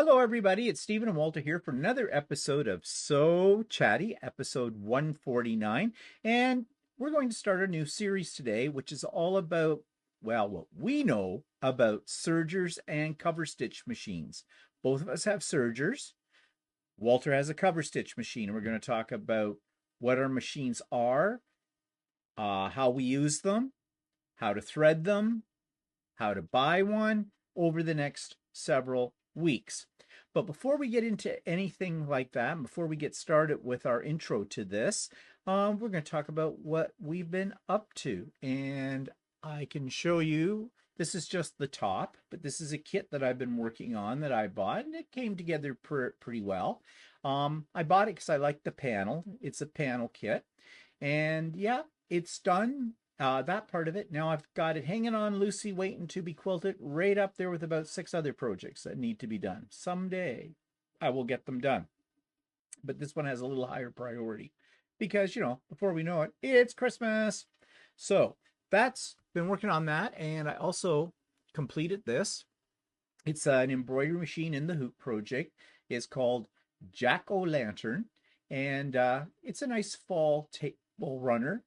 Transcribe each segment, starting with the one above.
Hello, everybody. It's Stephen and Walter here for another episode of So Chatty, episode 149. And we're going to start a new series today, which is all about, well, what we know about sergers and cover stitch machines. Both of us have sergers. Walter has a cover stitch machine. And we're going to talk about what our machines are, how we use them, how to thread them, how to buy one over the next several weeks. But before we get into anything like that, before we get started with our intro to this, we're going to talk about what we've been up to. And I can show you, this is just the top, but this is a kit that I've been working on that I bought, and it came together pretty well. I bought it because I like the panel. It's a panel kit. And yeah, it's done. That part of it. Now I've got it hanging on loosely, waiting to be quilted, right up there with about 6 other projects that need to be done. Someday I will get them done. But this one has a little higher priority because, before we know it, it's Christmas. So that's been working on that. And I also completed this. It's an embroidery machine in the hoop project. It's called Jack-O-Lantern. And it's a nice fall table runner.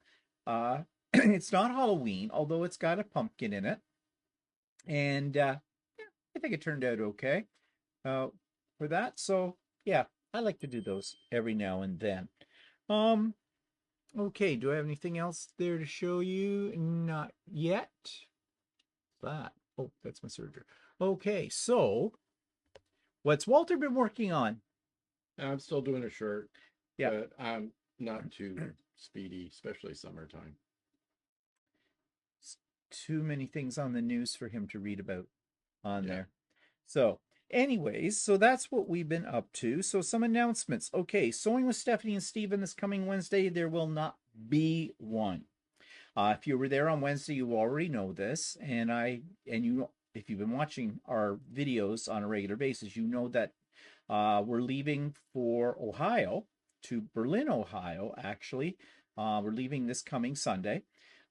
It's not Halloween, although it's got a pumpkin in it. And yeah, I think it turned out okay for that. So yeah, I like to do those every now and then. Okay, do I have anything else there to show you? Not yet. That. Oh, that's my serger. Okay, so what's Walter been working on? I'm still doing a shirt, Yeah. but I'm not too speedy, especially summertime. Too many things on the news for him to read about on there. So anyways, so that's what we've been up to. So some announcements. Okay, Sewing with Stephanie and Stephen this coming Wednesday, there will not be one. If you were there on Wednesday, you already know this. If you've been watching our videos on a regular basis, you know that we're leaving for Ohio, to Berlin, Ohio, actually. We're leaving this coming Sunday.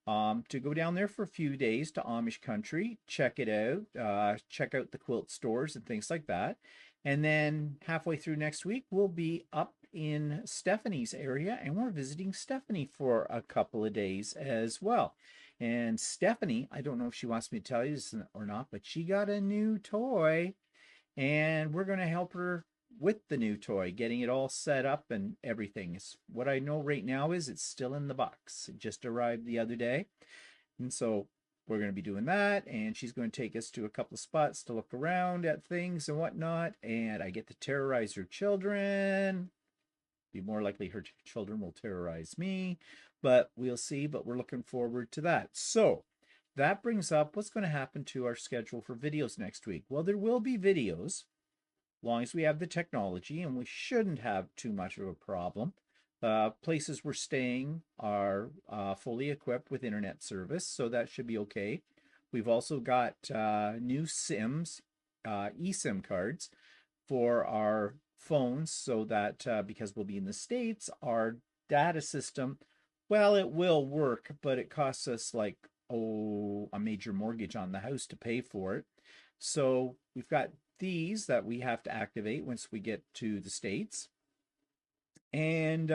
To go down there for a few days to Amish country, check it out, check out the quilt stores and things like that. And then halfway through next week, we'll be up in Stephanie's area, and we're visiting Stephanie for a couple of days as well. And Stephanie, I don't know if she wants me to tell you this or not, but she got a new toy, and we're going to help her with the new toy, getting it all set up and everything. What I know right now is it's still in the box. It just arrived the other day. And so we're going to be doing that. And she's going to take us to a couple of spots to look around at things and whatnot. And I get to terrorize her children. Be more likely her children will terrorize me. But we'll see. But we're looking forward to that. So that brings up what's going to happen to our schedule for videos next week. Well, there will be videos, long as we have the technology, and we shouldn't have too much of a problem. Places we're staying are fully equipped with internet service, so that should be okay. We've also got new SIMs, eSIM cards for our phones, so that because we'll be in the States, our data system, well, it will work, but it costs us like, a major mortgage on the house to pay for it. So we've got these that we have to activate once we get to the States. And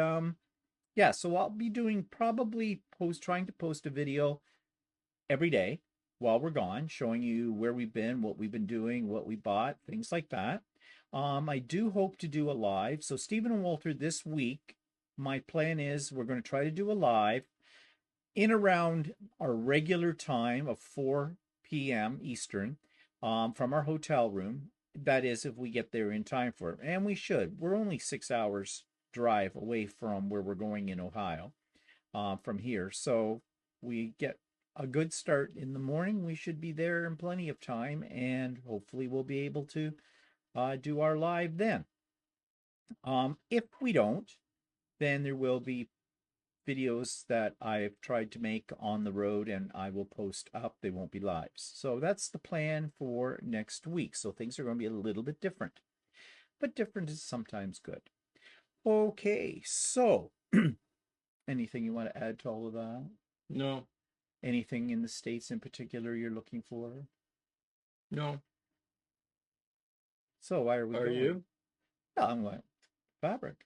yeah, so I'll be doing trying to post a video every day while we're gone, showing you where we've been, what we've been doing, what we bought, things like that. I do hope to do a live. So Stephen and Walter, this week, my plan is we're going to try to do a live in around our regular time of 4 p.m. Eastern. From our hotel room. That is, if we get there in time for it. And we should. We're only 6 hours drive away from where we're going in Ohio from here. So we get a good start in the morning. We should be there in plenty of time, and hopefully we'll be able to do our live then. If we don't, then there will be videos that I've tried to make on the road, and I will post up. They won't be lives. So that's the plan for next week. So things are going to be a little bit different, but different is sometimes good. Okay, so anything you want to add to all of that? No. Anything in the States in particular you're looking for? No. So why are we Are going? you? Yeah, I'm going fabric.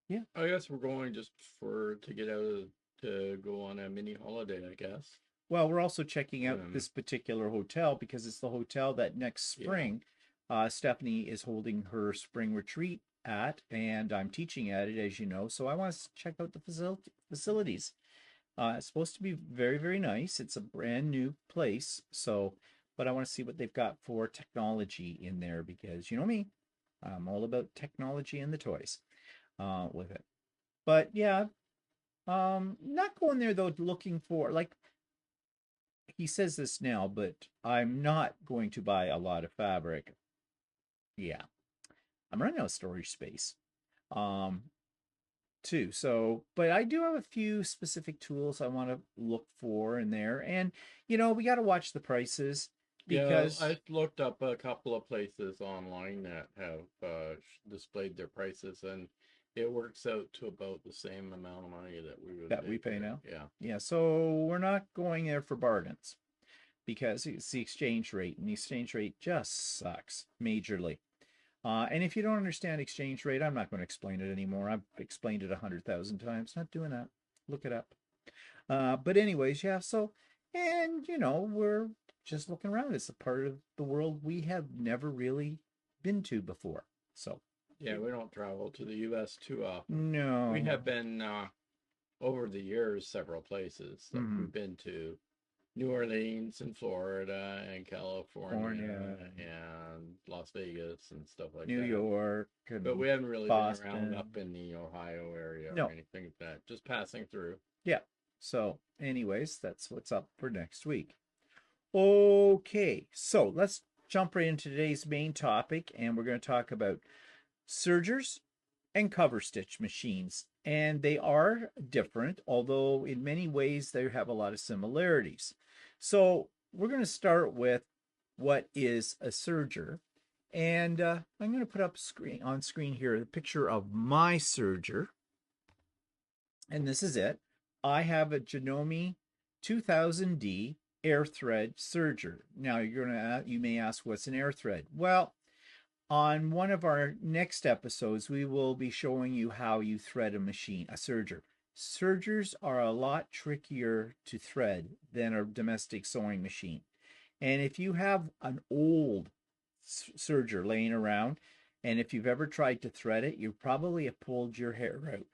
Yeah. I guess we're going just to get out of to go on a mini holiday, I guess. Well, we're also checking out Um, this particular hotel because it's the hotel that next yeah, spring, Stephanie is holding her spring retreat at, and I'm teaching at it, as you know. So I want to check out the facilities. It's supposed to be very, very nice. It's a brand new place. So, but I want to see what they've got for technology in there because you know me, I'm all about technology and the toys with it. But yeah, not going there though looking for like he says this now, but I'm not going to buy a lot of fabric. Yeah, I'm running out of storage space. Um, too. So, but I do have a few specific tools I want to look for in there. And, you know, we got to watch the prices yeah. because I looked up a couple of places online that have displayed their prices, and it works out to about the same amount of money that we would that pay we pay here. now. Yeah, Yeah, so we're not going there for bargains because it's the exchange rate, and the exchange rate just sucks majorly. And if you don't understand exchange rate, I'm not going to explain it anymore. I've explained it 100,000 times. Not doing that. Look it up. But anyways, yeah. So, and you know, we're just looking around. It's a part of the world we have never really been to before. So, yeah. We don't travel to the U.S. too often. We no. have been over the years several places. Like Mm-hmm. we've been to New Orleans and Florida and California California, and Las Vegas and stuff like New that. York, But and we haven't really been around Boston. up in the Ohio area or No. anything like that. Just passing through. Yeah. So, anyways, that's what's up for next week. Okay. So, let's jump right into today's main topic, and we're going to talk about sergers and cover stitch machines. And they are different, although in many ways they have a lot of similarities. So we're going to start with what is a serger. And I'm going to put up on screen here the picture of my serger. And this is it. I have a Janome 2000D air thread serger. Now you may ask what's an air thread? Well, on one of our next episodes, we will be showing you how you thread a serger. Sergers are a lot trickier to thread than a domestic sewing machine. And if you have an old serger laying around, and if you've ever tried to thread it, you probably have pulled your hair out.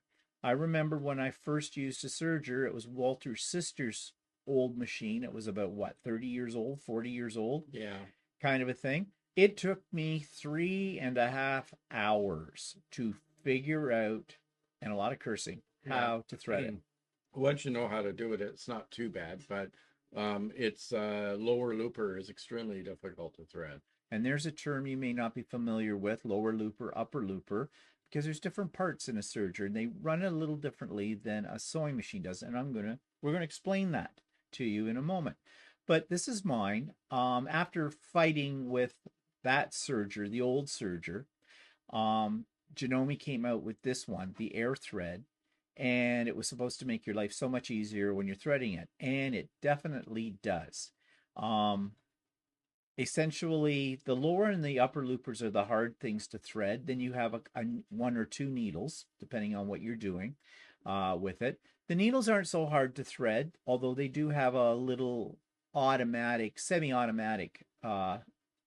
I remember when I first used a serger, it was Walter's sister's old machine. It was about what, 30 years old, 40 years old, Yeah. kind of a thing. It took me 3.5 hours to figure out, and a lot of cursing, Yeah. how to thread it. Once you know how to do it, it's not too bad, but its lower looper is extremely difficult to thread. And there's a term you may not be familiar with, lower looper, upper looper, because there's different parts in a serger and they run a little differently than a sewing machine does. And we're gonna explain that to you in a moment. But this is mine. After fighting with that serger, the old serger, Janome came out with this one, the air thread, and it was supposed to make your life so much easier when you're threading it, and it definitely does. Um, Essentially, the lower and the upper loopers are the hard things to thread. Then you have a one or two needles, depending on what you're doing with it. The needles aren't so hard to thread, although they do have a little automatic, semi-automatic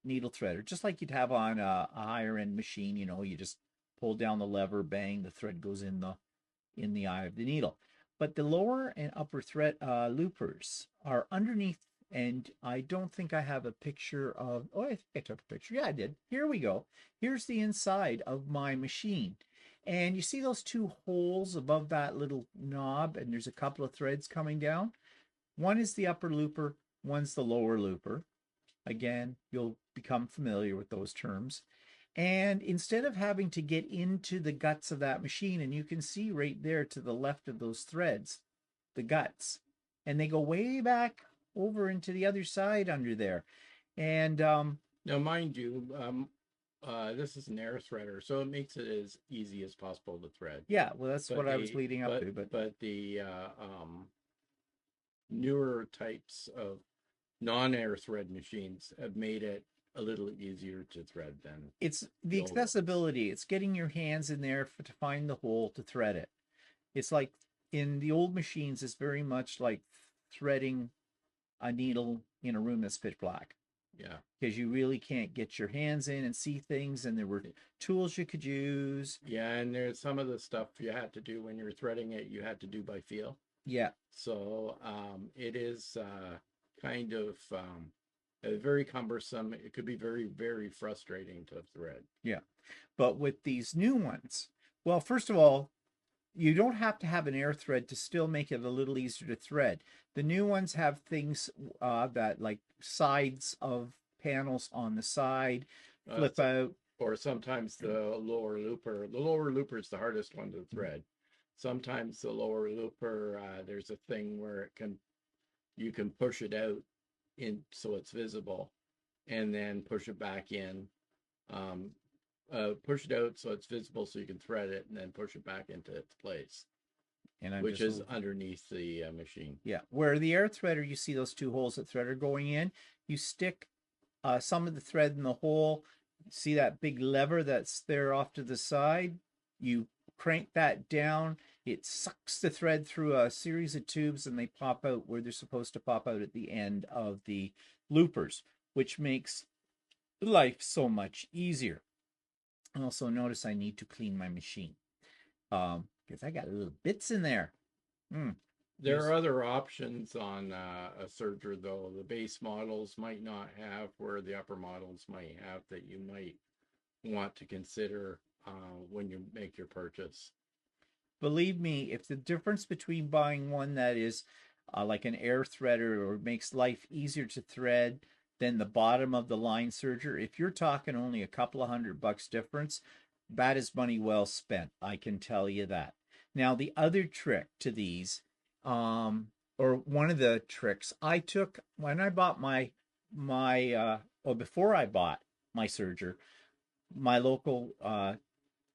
needle threader, just like you'd have on a higher end machine. You know, you just pull down the lever, bang, the thread goes in the eye of the needle. But the lower and upper thread loopers are underneath, and I don't think I have a picture of. Oh, I think I took a picture. Yeah, I did. Here we go. Here's the inside of my machine. And you see those two holes above that little knob, and there's a couple of threads coming down. One is the upper looper, one's the lower looper. Again, you'll become familiar with those terms. And instead of having to get into the guts of that machine, and you can see right there to the left of those threads, the guts, and they go way back over into the other side under there. And Now, mind you, this is an air threader, so it makes it as easy as possible to thread. yeah, well, that's But what I was leading up to. but the newer types of non-air thread machines have made it a little easier to thread than It's the the old ones. accessibility. It's getting your hands in there to find the hole to thread it. It's like in the old machines, it's very much like threading a needle in a room that's pitch black Yeah. because you really can't get your hands in and see things. And there were tools you could use. Yeah, and there's some of the stuff you had to do when you're threading it, you had to do by feel. Yeah. So it is kind of very cumbersome. It could be very, very frustrating to thread. Yeah. But with these new ones, well, first of all, you don't have to have an air thread to still make it a little easier to thread. The new ones have things that like sides of panels on the side, flip So, out. or sometimes the lower looper. The lower looper is the hardest one to thread. Sometimes the lower looper, there's a thing where you can push it out in so it's visible, and then push it back in. Um, Push it out so it's visible so you can thread it, and then push it back into its place, And I'm which just is underneath the machine. yeah, where the air threader, you see those two holes that thread are going in. You stick some of the thread in the hole. See that big lever that's there off to the side? You crank that down. It sucks the thread through a series of tubes and they pop out where they're supposed to pop out at the end of the loopers, which makes life so much easier. Also, notice I need to clean my machine because I got little bits in there. There are other options on a Serger, though. The base models might not have where the upper models might have that you might want to consider when you make your purchase. Believe me, if the difference between buying one that is like an air threader or makes life easier to thread than the bottom of the line serger, if you're talking only a couple of $100 difference, that is money well spent. I can tell you that. Now, the other trick to these, or one of the tricks I took when I bought before I bought my serger, my local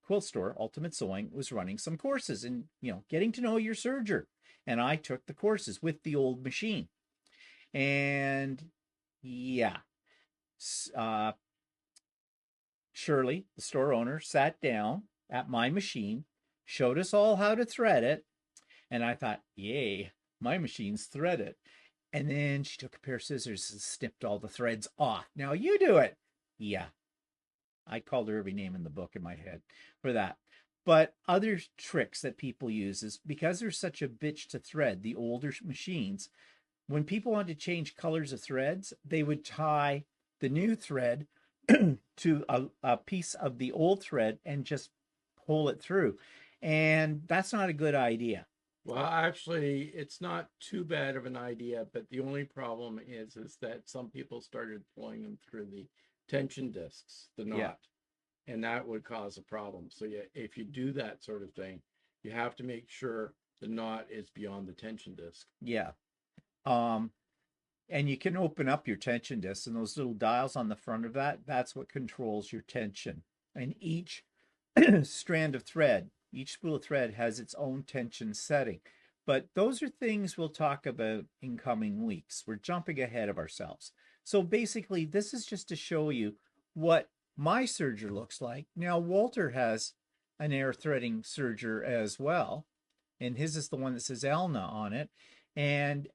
quilt store, Ultimate Sewing, was running some courses and, getting to know your serger. And I took the courses with the old machine. And yeah, uh, Shirley, the store owner, sat down at my machine, showed us all how to thread it. And I thought, yay, my machine's threaded. And then she took a pair of scissors and snipped all the threads off. Now you do it. Yeah, I called her every name in the book in my head for that. But other tricks that people use is because there's such a bitch to thread, the older machines, when people wanted to change colors of threads, they would tie the new thread to a piece of the old thread and just pull it through. And that's not a good idea. Well, actually, it's not too bad of an idea, but the only problem is that some people started pulling them through the tension discs, the knot, Yeah. and that would cause a problem. So yeah, if you do that sort of thing, you have to make sure the knot is beyond the tension disc. Yeah. And you can open up your tension disc, and those little dials on the front of that's what controls your tension. And each strand of thread, each spool of thread has its own tension setting. But those are things we'll talk about in coming weeks. We're jumping ahead of ourselves. So basically, this is just to show you what my serger looks like. Now, Walter has an air threading serger as well, and his is the one that says Elna on it. And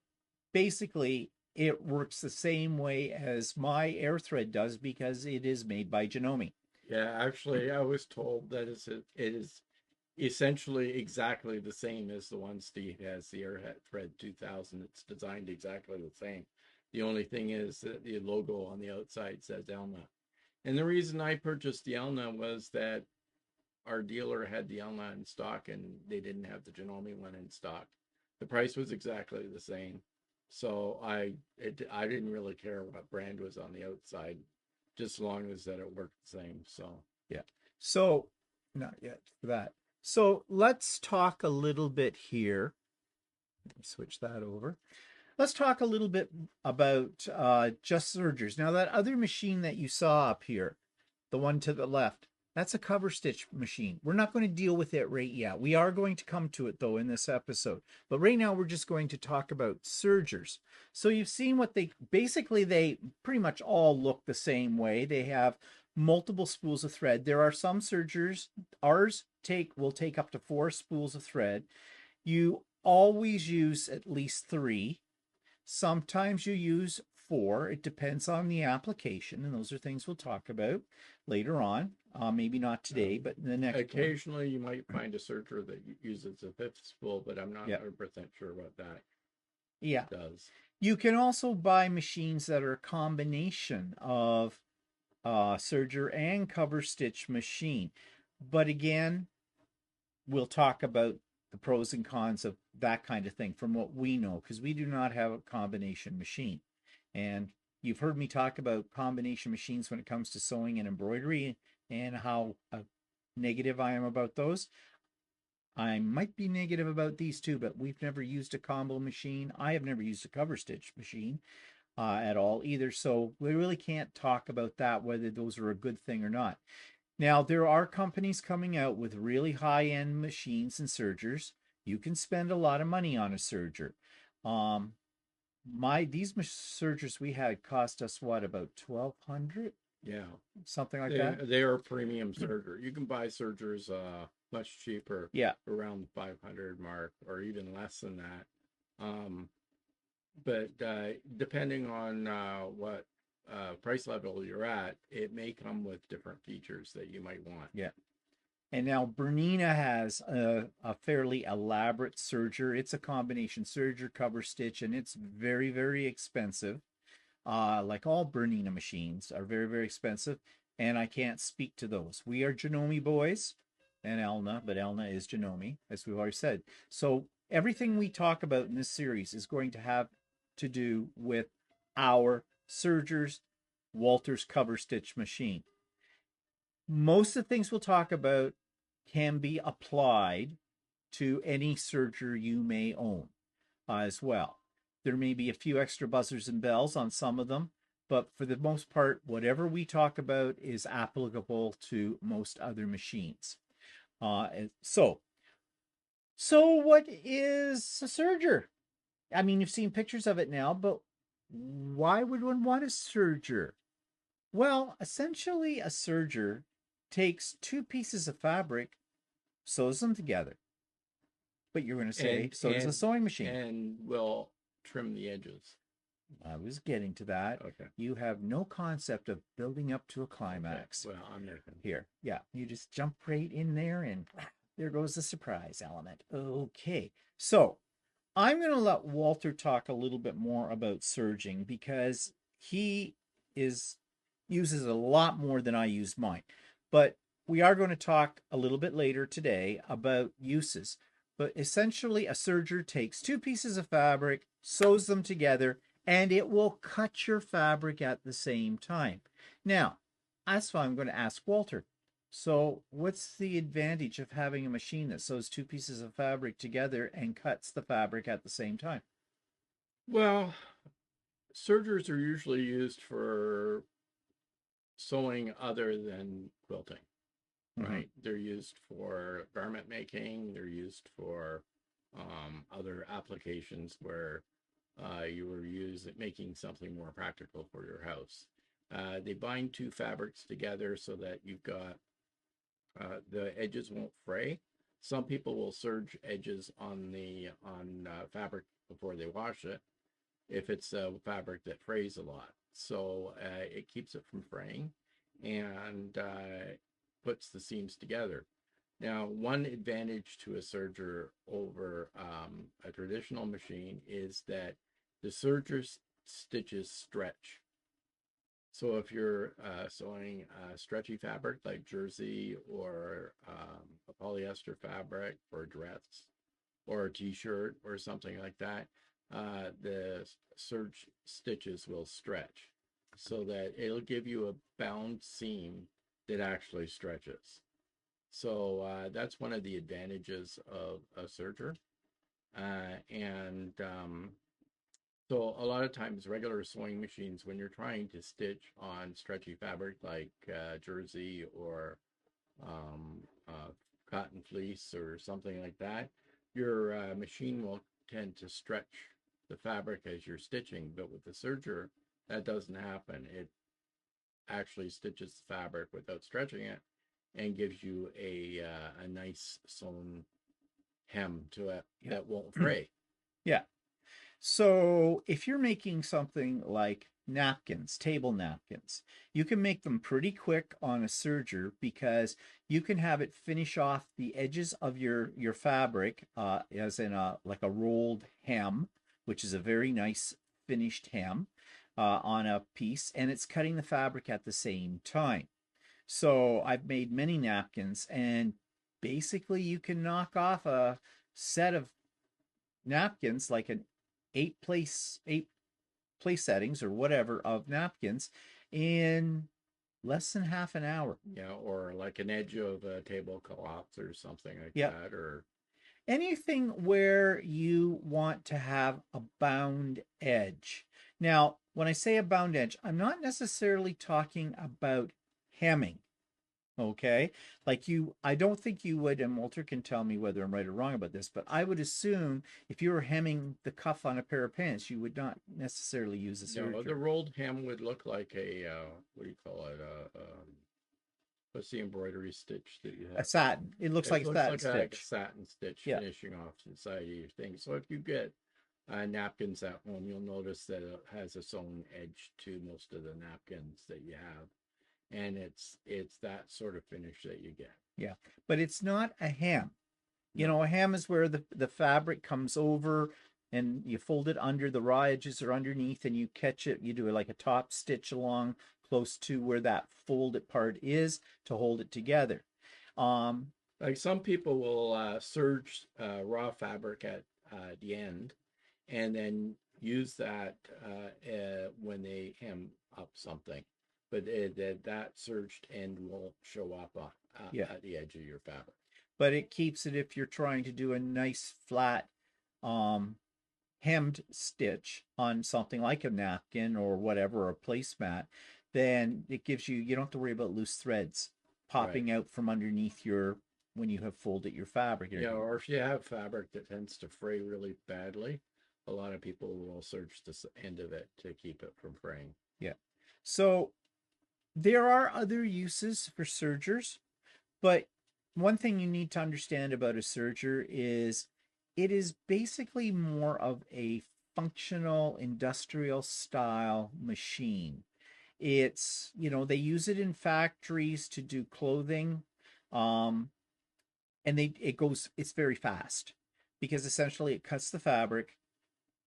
basically, it works the same way as my air thread does because it is made by Janome. Yeah, actually, I was told that it is essentially exactly the same as the one Steve has, the Airhead Thread 2000. It's designed exactly the same. The only thing is that the logo on the outside says Elna. And the reason I purchased the Elna was that our dealer had the Elna in stock and they didn't have the Janome one in stock. The price was exactly the same. So I didn't really care what brand was on the outside, just as long as that it worked the same. So yeah. So not yet for that. So let's talk a little bit here. Let me switch that over. Let's talk a little bit about just sergers. Now that other machine that you saw up here, the one to the left, That's a cover stitch machine. We're not going to deal with it right yet. We are going to come to it though in this episode. But right now we're just going to talk about sergers. So you've seen what they basically they pretty much all look the same way. They have multiple spools of thread. There are some sergers, ours will take up to 4 spools of thread. You always use at least 3. Sometimes you use 4. It depends on the application, and those are things we'll talk about later on. Maybe not today, but in the next one. Occasionally, you might find a serger that uses a 5th spool, but I'm not Yeah. 100% sure what that Yeah. does. You can also buy machines that are a combination of serger and cover stitch machine. But again, we'll talk about the pros and cons of that kind of thing from what we know, because we do not have a combination machine. And you've heard me talk about combination machines when it comes to sewing and embroidery and how negative I am about those. I might be negative about these too, but we've never used a combo machine. I have never used a cover stitch machine at all either. So we really can't talk about that, whether those are a good thing or not. Now, there are companies coming out with really high-end machines and sergers. You can spend a lot of money on a serger. These sergers we had cost us what, about 1,200? Yeah, Something like that. they are premium serger. You can buy sergers much cheaper, Yeah. around the 500 mark, or even less than that. But depending on what price level you're at, it may come with different features that you might want. Yeah. And now Bernina has a fairly elaborate serger. It's a combination serger, cover stitch, and it's very, very expensive. Like all Bernina machines are very, very expensive, and I can't speak to those. We are Janome boys and Elna, but Elna is Janome, as we've already said. So everything we talk about in this series is going to have to do with our sergers, Walter's cover stitch machine. Most of the things we'll talk about can be applied to any serger you may own as well. There may be a few extra buzzers and bells on some of them, but for the most part, whatever we talk about is applicable to most other machines. So what is a serger? I mean, you've seen pictures of it now, but why would one want a serger? Well, essentially, a serger takes 2 pieces of fabric, sews them together. But you're going to say, so does a sewing machine. And will trim the edges. I was getting to that. Okay. You have no concept of building up to a climax. Okay. Well, I'm there. Here. Yeah. You just jump right in there and there goes the surprise element. Okay. So I'm going to let Walter talk a little bit more about serging because he uses a lot more than I use mine. But we are going to talk a little bit later today about uses. But essentially, a serger takes 2 pieces of fabric, sews them together, and it will cut your fabric at the same time. Now, that's why I'm going to ask Walter. So what's the advantage of having a machine that sews 2 pieces of fabric together and cuts the fabric at the same time? Well, sergers are usually used for sewing other than quilting, right? Mm-hmm. They're used for garment making. They're used for other applications where you were making something more practical for your house. They bind 2 fabrics together so that you've got the edges won't fray. Some people will serge edges on fabric before they wash it if it's a fabric that frays a lot. So it keeps it from fraying and puts the seams together. Now, one advantage to a serger over a traditional machine is that the serger stitches stretch. So if you're sewing stretchy fabric like jersey or a polyester fabric for a dress or a t-shirt or something like that, the serge stitches will stretch so that it'll give you a bound seam that actually stretches. So that's one of the advantages of a serger. So a lot of times regular sewing machines, when you're trying to stitch on stretchy fabric like jersey or cotton fleece or something like that, your machine will tend to stretch the fabric as you're stitching. But with the serger, that doesn't happen. It actually stitches the fabric without stretching it and gives you a nice sewn hem to it that won't fray. Yeah. So if you're making something like napkins, table napkins, you can make them pretty quick on a serger because you can have it finish off the edges of your fabric, as in a like a rolled hem, which is a very nice finished hem on a piece, and it's cutting the fabric at the same time. So I've made many napkins, and basically you can knock off a set of napkins, like an eight place settings or whatever of napkins, in less than half an hour. Yeah, or like an edge of a tablecloth or something like Yeah. that, or Anything where you want to have a bound edge. Now, when I say a bound edge, I'm not necessarily talking about hemming. Okay. Like I don't think you would, and Walter can tell me whether I'm right or wrong about this, but I would assume if you were hemming the cuff on a pair of pants, you would not necessarily use a no, serger. the rolled hem would look like a what do you call it? What's the embroidery stitch that you A have? satin. It looks like It a looks satin like a stitch. satin stitch Yeah. finishing off the side of your thing. So if you get napkins at home, you'll notice that it has a sewn edge to most of the napkins that you have, and it's that sort of finish that you get. Yeah. But it's not a hem. You No. know, a hem is where the fabric comes over and you fold it under, the raw edges are underneath, and you catch it. You do like a top stitch along close to where that folded part is to hold it together. Um, Like some people will serge raw fabric at the end and then use that when they hem up something. But that serged end won't show up yeah. at the edge of your fabric. But it keeps it if you're trying to do a nice flat um, hemmed stitch on something like a napkin or whatever, or a placemat, then it gives you, you don't have to worry about loose threads Right. popping out from underneath your, when you have folded your fabric. Yeah, or if you have fabric that tends to fray really badly, a lot of people will serge the end of it to keep it from fraying. Yeah. So there are other uses for sergers, but one thing you need to understand about a serger is it is basically more of a functional industrial style machine. It's, you know, they use it in factories to do clothing. Um, and it's very fast because essentially it cuts the fabric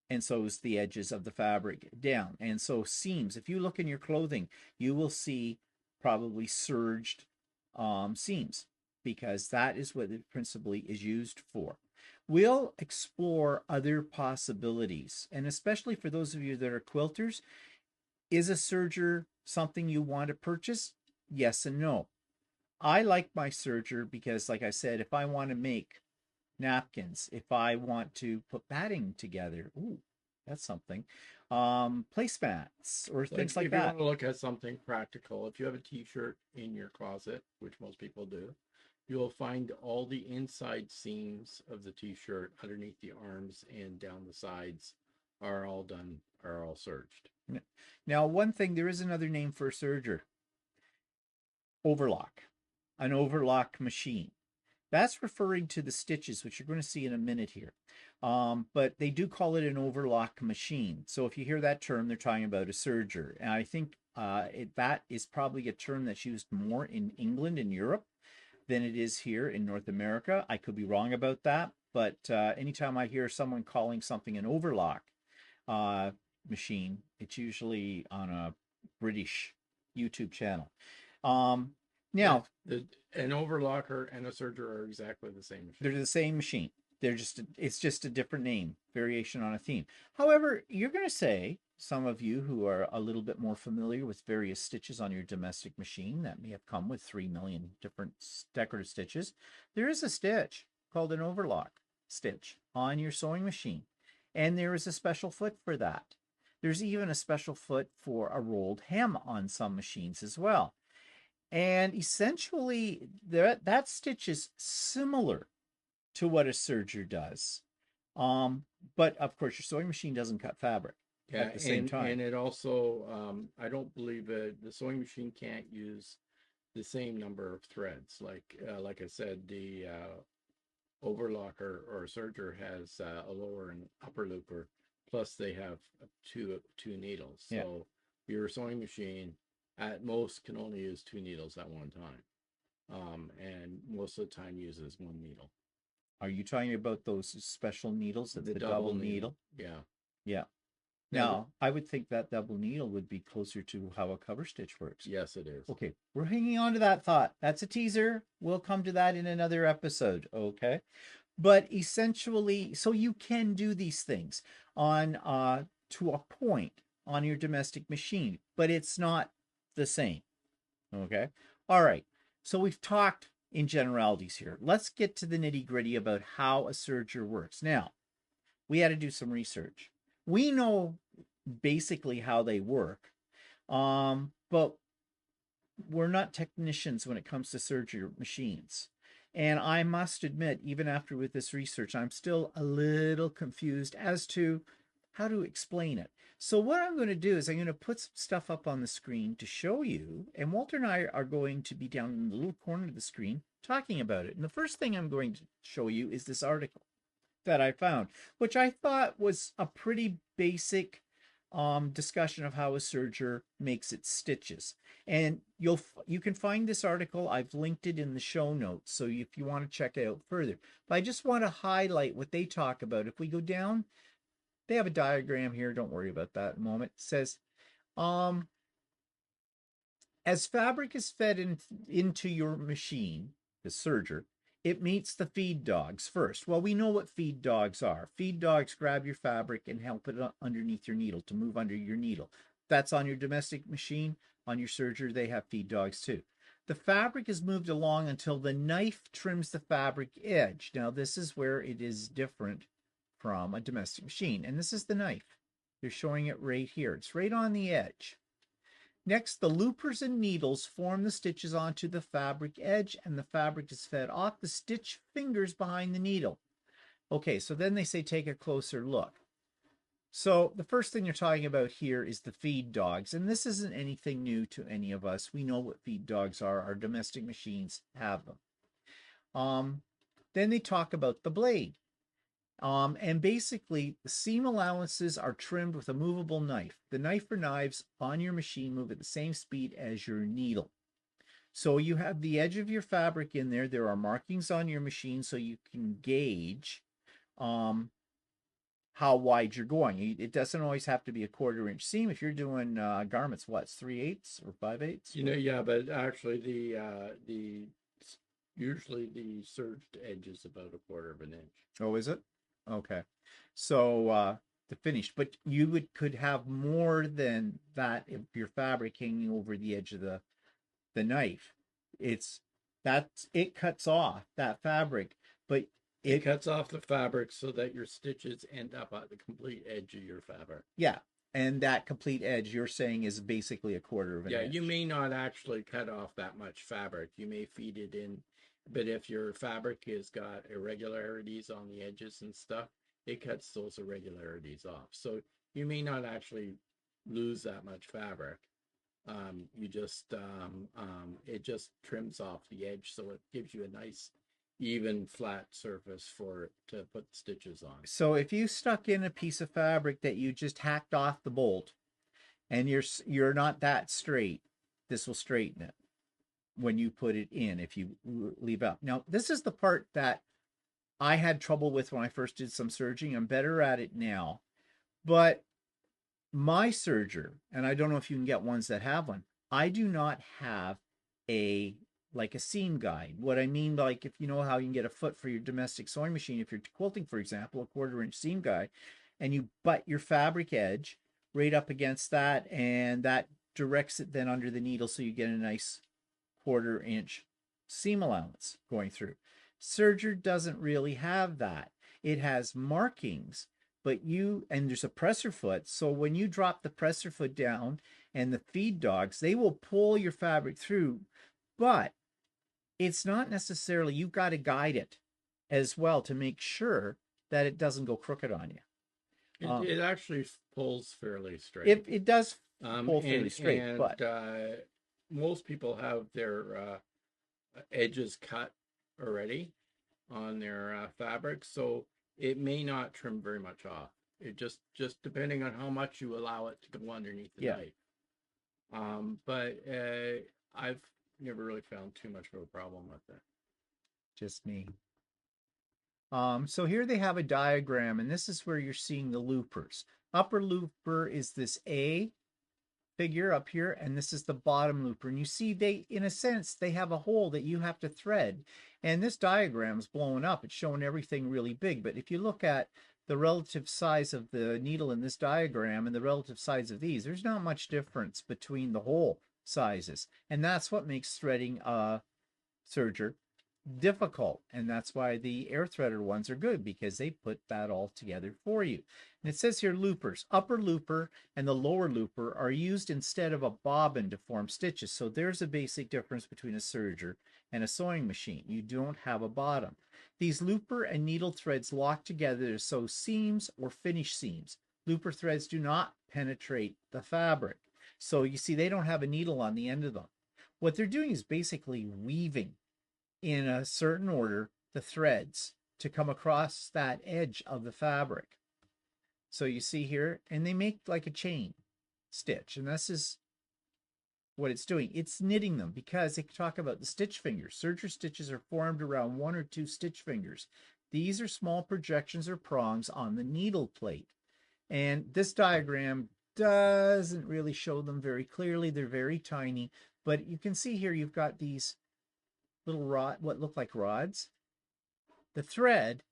and sews the edges of the fabric down. And so seams, if you look in your clothing, you will see probably serged seams because that is what it principally is used for. We'll explore other possibilities, and especially for those of you that are quilters, is a serger something you want to purchase? Yes and no. I like my serger because, like I said, if I want to make napkins, if I want to put batting together, ooh, that's something. Placemats or Like things like if you that. want to look at something practical, if you have a t-shirt in your closet, which most people do, you'll find all the inside seams of the t-shirt underneath the arms and down the sides are all serged. Now, one thing, there is another name for a serger: overlock, an overlock machine. That's referring to the stitches, which you're going to see in a minute here. But they do call it an overlock machine. So if you hear that term, they're talking about a serger. And I think that is probably a term that's used more in England and Europe than it is here in North America. I could be wrong about that, but anytime I hear someone calling something an overlock uh, machine, it's usually on a British YouTube channel. Um, Yeah, now, an overlocker and a serger are exactly the same they're machine. the same machine. It's just a different name, variation on a theme. However, you're going to say, some of you who are a little bit more familiar with various stitches on your domestic machine that may have come with 3 million different decorative stitches, there is a stitch called an overlock stitch on your sewing machine. And there is a special foot for that. There's even a special foot for a rolled hem on some machines as well. And essentially, that stitch is similar to what a serger does. But of course, your sewing machine doesn't cut fabric Yeah, at the same time. and it also, I don't believe the sewing machine can't use the same number of threads. Like I said, the Overlock or Serger has a lower and upper looper, plus they have two needles. Yeah. So your sewing machine at most can only use two needles at one time, and most of the time uses one needle. Are you talking about those special needles? That's the double needle? Yeah. Yeah. Now, Now, I would think that double needle would be closer to how a cover stitch works. yes, it is. Okay, we're hanging on to that thought. That's a teaser. We'll come to that in another episode. Okay. But essentially, so you can do these things on to a point on your domestic machine, but it's not the same. Okay. All right. So we've talked in generalities here. Let's get to the nitty-gritty about how a serger works. Now, we had to do some research. We know basically how they work, but we're not technicians when it comes to serger machines. And I must admit, even after with this research, I'm still a little confused as to how to explain it. So what I'm going to do is I'm going to put some stuff up on the screen to show you, and Walter and I are going to be down in the little corner of the screen talking about it. And the first thing I'm going to show you is this article that I found, which I thought was a pretty basic discussion of how a serger makes its stitches. And you can find this article. I've linked it in the show notes, so if you want to check it out further. But I just want to highlight what they talk about. If we go down, they have a diagram here. Don't worry about that in a moment. It says, as fabric is fed into your machine, the serger, it meets the feed dogs first. Well, we know what feed dogs are. Feed dogs grab your fabric and help it underneath your needle to move under your needle. That's on your domestic machine. On your serger, they have feed dogs too. The fabric is moved along until the knife trims the fabric edge. Now, this is where it is different from a domestic machine. And this is the knife. They're showing it right here. It's right on the edge. Next, the loopers and needles form the stitches onto the fabric edge, and the fabric is fed off the stitch fingers behind the needle. Okay, so then they say take a closer look. So the first thing they're talking about here is the feed dogs, and this isn't anything new to any of us. We know what feed dogs are. Our domestic machines have them. Then they talk about the blade. And basically, the seam allowances are trimmed with a movable knife. The knife or knives on your machine move at the same speed as your needle. So you have the edge of your fabric in there. There are markings on your machine so you can gauge how wide you're going. It doesn't always have to be a 1/4 inch seam. If you're doing garments, what, 3/8 or 5/8? Yeah, but actually usually the serged edge is about a 1/4 inch. Oh, is it? Okay. So the finished, but you could have more than that if your fabric hanging over the edge of the knife. It cuts off that fabric, but it cuts off the fabric so that your stitches end up at the complete edge of your fabric. Yeah. And that complete edge you're saying is basically a 1/4 inch. Yeah, you may not actually cut off that much fabric. You may feed it in. But if your fabric has got irregularities on the edges and stuff, it cuts those irregularities off. So you may not actually lose that much fabric. You just it just trims off the edge, so it gives you a nice even flat surface for it to put stitches on. So if you stuck in a piece of fabric that you just hacked off the bolt and you're not that straight, this will straighten it when you put it in if you leave out. Now, this is the part that I had trouble with when I first did some serging. I'm better at it now. But my serger, and I don't know if you can get ones that have one, I do not have a seam guide. What I mean, like if you know how you can get a foot for your domestic sewing machine, if you're quilting, for example, a 1/4 inch seam guide, and you butt your fabric edge right up against that, and that directs it then under the needle so you get a nice 1/4 inch seam allowance going through. Serger doesn't really have that. It has markings, but and there's a presser foot. So when you drop the presser foot down and the feed dogs, they will pull your fabric through. but it's not necessarily, you've got to guide it as well to make sure that it doesn't go crooked on you. It actually pulls fairly straight. It does pull fairly straight, and but most people have their edges cut already on their fabric, so it may not trim very much off. It just depending on how much you allow it to go underneath the knife. But I've never really found too much of a problem with it. Just me. So here they have a diagram, and this is where you're seeing the loopers. Upper looper is this A figure up here, and this is the bottom looper. And you see they, in a sense, they have a hole that you have to thread. And this diagram's blowing up. It's showing everything really big. But if you look at the relative size of the needle in this diagram and the relative size of these, there's not much difference between the hole sizes. And that's what makes threading serger difficult, and that's why the air threader ones are good, because they put that all together for you. And it says here loopers. Upper looper and the lower looper are used instead of a bobbin to form stitches. So there's a basic difference between a serger and a sewing machine. You don't have a bottom. These looper and needle threads lock together to sew seams or finish seams. Looper threads do not penetrate the fabric. So you see they don't have a needle on the end of them. What they're doing is basically weaving in a certain order the threads to come across that edge of the fabric. So you see here, and they make like a chain stitch, and this is what it's doing. It's knitting them, because they talk about the stitch fingers. Serger stitches are formed around 1 or 2 stitch fingers. These are small projections or prongs on the needle plate. And this diagram doesn't really show them very clearly. They're very tiny, but you can see here you've got these little rod, what look like rods. The thread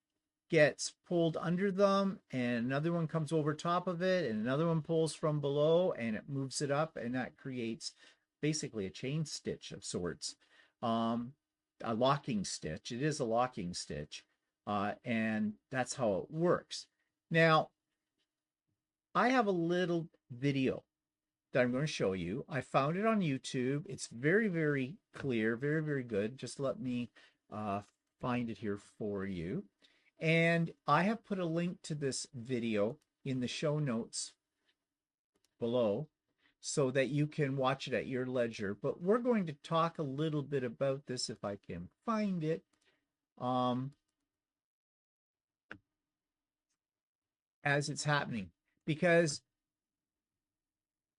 gets pulled under them, and another one comes over top of it, and another one pulls from below, and it moves it up, and that creates basically a chain stitch of sorts. A locking stitch. It is a locking stitch, and that's how it works. Now, I have a little video that I'm going to show you. I found it on YouTube. It's very, very clear, very, very good. Just let me find it here for you. And I have put a link to this video in the show notes below so that you can watch it at your leisure. But we're going to talk a little bit about this, if I can find it. As it's happening, because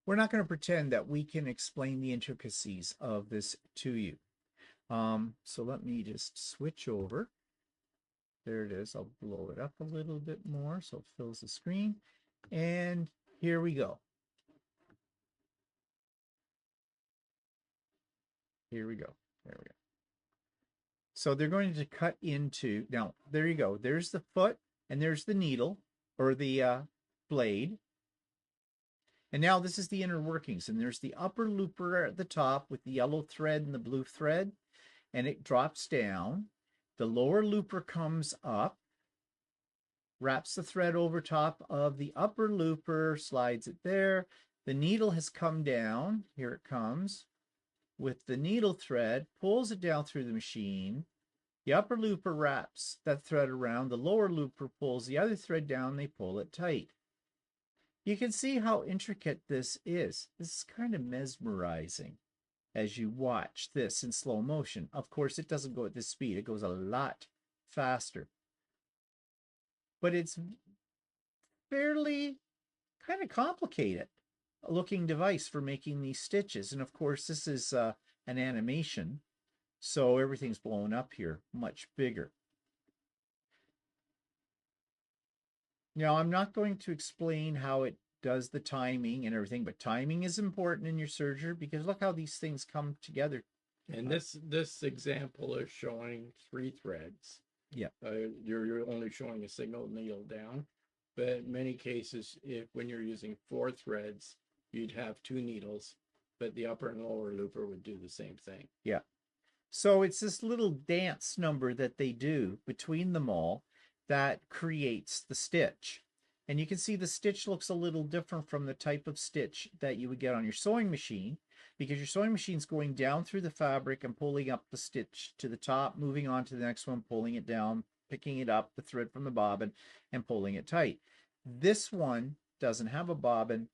we're not going to pretend that we can explain the intricacies of this to you. So let me just switch over. There it is. I'll blow it up a little bit more so it fills the screen. And here we go. Here we go. There we go. So they're going to cut into, now there you go. There's the foot and there's the needle or the blade. And now this is the inner workings, and there's the upper looper at the top with the yellow thread and the blue thread, and it drops down. The lower looper comes up, wraps the thread over top of the upper looper, slides it there. The needle has come down, here it comes, with the needle thread, pulls it down through the machine. The upper looper wraps that thread around, the lower looper pulls the other thread down, they pull it tight. You can see how intricate this is. This is kind of mesmerizing as you watch this in slow motion. Of course, it doesn't go at this speed. It goes a lot faster. But it's fairly kind of complicated looking device for making these stitches. And of course, this is an animation, so everything's blown up here much bigger. Now, I'm not going to explain how it does the timing and everything, but timing is important in your serger, because look how these things come together. And this example is showing 3 threads. Yeah. You're only showing a single needle down, but in many cases, when you're using 4 threads, you'd have 2 needles, but the upper and lower looper would do the same thing. Yeah. So it's this little dance number that they do between them all that creates the stitch. And you can see the stitch looks a little different from the type of stitch that you would get on your sewing machine. because your sewing machine's going down through the fabric and pulling up the stitch to the top, moving on to the next one, pulling it down, picking it up, the thread from the bobbin, and pulling it tight. This one doesn't have a bobbin,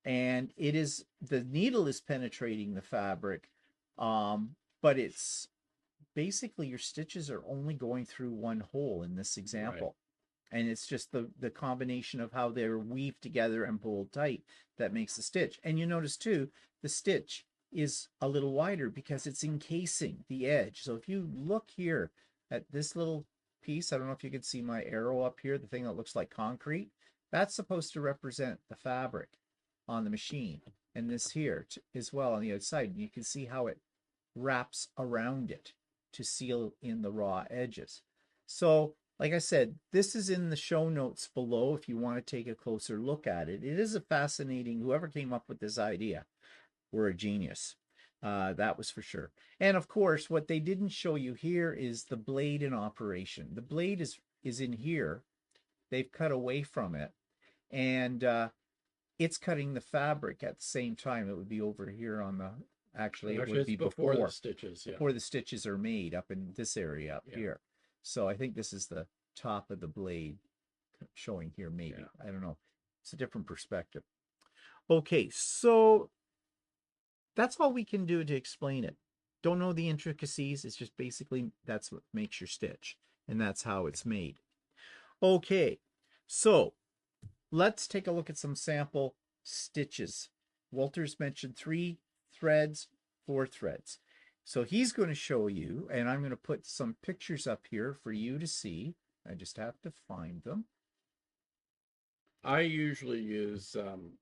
and the needle is penetrating the fabric, but it's basically your stitches are only going through one hole in this example. And it's just the combination of how they're weaved together and pulled tight that makes the stitch. And you notice too, the stitch is a little wider because it's encasing the edge. So if you look here at this little piece, I don't know if you can see my arrow up here, the thing that looks like concrete, that's supposed to represent the fabric on the machine. And this here as well on the outside, you can see how it wraps around it to seal in the raw edges. So like I said, this is in the show notes below if you want to take a closer look at it. It is a fascinating, whoever came up with this idea were a genius. That was for sure. And of course, what they didn't show you here is the blade in operation. The blade is in here. They've cut away from it. And it's cutting the fabric at the same time. It would be over here on the, actually it would be before the stitches, before the stitches are made up in this area up here. So I think this is the top of the blade showing here, maybe. I don't know. It's a different perspective. Okay, so that's all we can do to explain it. Don't know the intricacies. It's just basically that's what makes your stitch, and that's how it's made. Okay, so let's take a look at some sample stitches. Walter's mentioned 3 threads, 4 threads. So he's going to show you, and I'm going to put some pictures up here for you to see. I just have to find them. I usually use